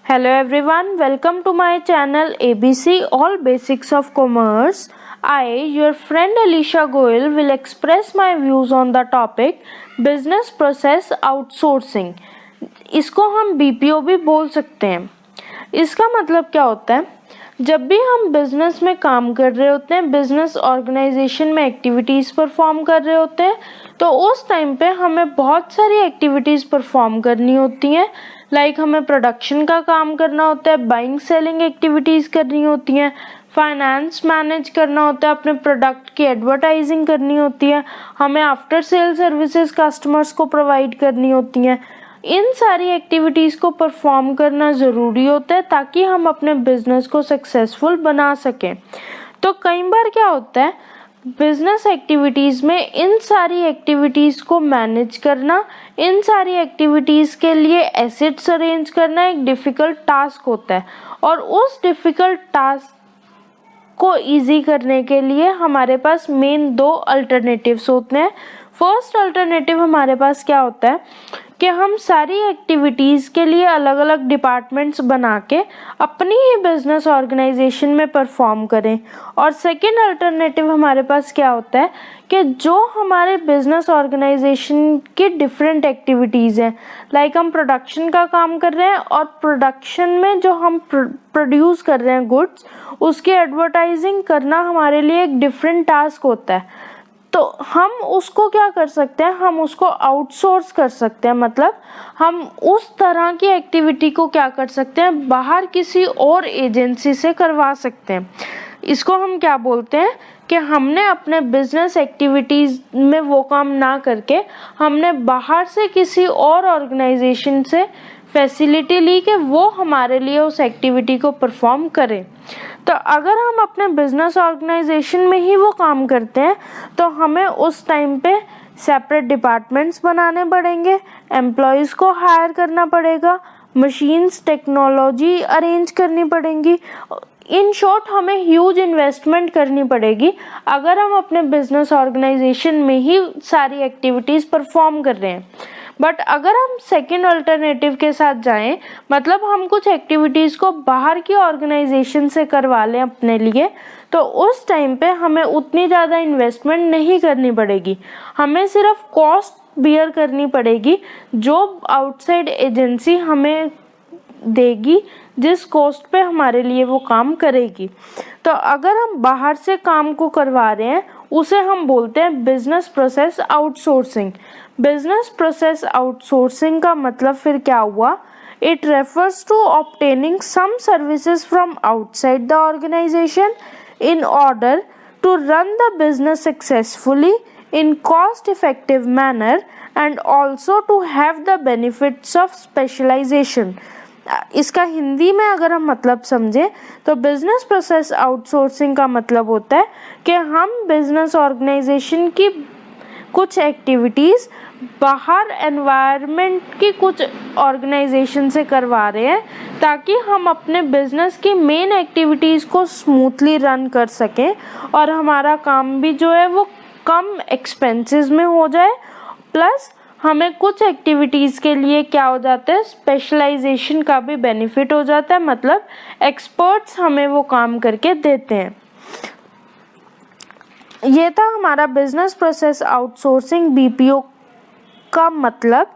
Hello everyone, welcome to my channel ABC All Basics of Commerce. I, your friend Alicia Goel, will express my views on the topic Business Process Outsourcing. इसको हम BPO भी बोल सकते हैं। इसका मतलब क्या होता है? जब भी हम बिजनेस में काम कर रहे होते हैं, बिजनेस ऑर्गेनाइजेशन में एक्टिविटीज़ परफॉर्म कर रहे होते हैं, तो उस टाइम पे हमें बहुत सारी एक्टिविटीज़ परफॉर्म करनी होती हैं। लाइक हमें प्रोडक्शन का काम करना होता है, बाइंग सेलिंग एक्टिविटीज़ करनी होती हैं, फाइनेंस मैनेज करना होता है, अपने प्रोडक्ट की एडवर्टाइजिंग करनी होती है, हमें आफ्टर सेल सर्विसेज कस्टमर्स को प्रोवाइड करनी होती हैं। इन सारी एक्टिविटीज़ को परफॉर्म करना ज़रूरी होता है ताकि हम अपने बिजनेस को सक्सेसफुल बना सकें। तो कई बार क्या होता है, बिजनेस एक्टिविटीज़ में इन सारी एक्टिविटीज़ को मैनेज करना, इन सारी एक्टिविटीज़ के लिए एसेट्स अरेंज करना एक डिफ़िकल्ट टास्क होता है। और उस डिफ़िकल्ट टास्क को इजी करने के लिए हमारे पास मेन दो अल्टरनेटिव्स होते हैं। फर्स्ट अल्टरनेटिव हमारे पास क्या होता है कि हम सारी एक्टिविटीज़ के लिए अलग अलग डिपार्टमेंट्स बना के अपनी ही बिजनेस ऑर्गेनाइजेशन में परफॉर्म करें। और सेकेंड अल्टरनेटिव हमारे पास क्या होता है कि जो हमारे बिजनेस ऑर्गेनाइजेशन की डिफरेंट एक्टिविटीज़ हैं, लाइक हम प्रोडक्शन का काम कर रहे हैं और प्रोडक्शन में जो हम प्रोड्यूस कर रहे हैं गुड्स, उसकी एडवर्टाइजिंग करना हमारे लिए एक डिफरेंट टास्क होता है। तो हम उसको क्या कर सकते हैं, हम उसको आउटसोर्स कर सकते हैं। मतलब हम उस तरह की एक्टिविटी को क्या कर सकते हैं, बाहर किसी और एजेंसी से करवा सकते हैं। इसको हम क्या बोलते हैं कि हमने अपने बिजनेस एक्टिविटीज़ में वो काम ना करके हमने बाहर से किसी और ऑर्गेनाइजेशन से फैसिलिटी ली कि वो हमारे लिए उस एक्टिविटी को परफॉर्म करें। तो अगर हम अपने बिजनेस ऑर्गेनाइजेशन में ही वो काम करते हैं तो हमें उस टाइम पे सेपरेट डिपार्टमेंट्स बनाने पड़ेंगे, एम्प्लॉयज़ को हायर करना पड़ेगा, मशीन्स टेक्नोलॉजी अरेंज करनी पड़ेंगी। इन शॉर्ट हमें ह्यूज इन्वेस्टमेंट करनी पड़ेगी अगर हम अपने बिजनेस ऑर्गेनाइजेशन में ही सारी एक्टिविटीज़ परफॉर्म कर रहे हैं। बट अगर हम सेकेंड अल्टरनेटिव के साथ जाएं, मतलब हम कुछ एक्टिविटीज़ को बाहर की ऑर्गेनाइजेशन से करवा लें अपने लिए, तो उस टाइम पे हमें उतनी ज़्यादा इन्वेस्टमेंट नहीं करनी पड़ेगी। हमें सिर्फ कॉस्ट बियर करनी पड़ेगी जो आउटसाइड एजेंसी हमें देगी, जिस कॉस्ट पे हमारे लिए वो काम करेगी। तो अगर हम बाहर से काम को करवा रहे हैं उसे हम बोलते हैं business process outsourcing. Business process outsourcing का मतलब फिर क्या हुआ, it refers to obtaining some services from outside the organization in order to run the business successfully in cost effective manner and also to have the benefits of specialization। इसका हिंदी में अगर हम मतलब समझें तो बिजनेस प्रोसेस आउटसोर्सिंग का मतलब होता है कि हम बिजनेस ऑर्गेनाइजेशन की कुछ एक्टिविटीज़ बाहर एनवायरनमेंट की कुछ ऑर्गेनाइजेशन से करवा रहे हैं ताकि हम अपने बिजनेस की मेन एक्टिविटीज़ को स्मूथली रन कर सकें और हमारा काम भी जो है वो कम एक्सपेंसेस में हो जाए। प्लस हमें कुछ एक्टिविटीज़ के लिए क्या हो जाता है, स्पेशलाइजेशन का भी बेनिफिट हो जाता है। मतलब एक्सपर्ट्स हमें वो काम करके देते हैं। ये था हमारा बिजनेस प्रोसेस आउटसोर्सिंग BPO का मतलब।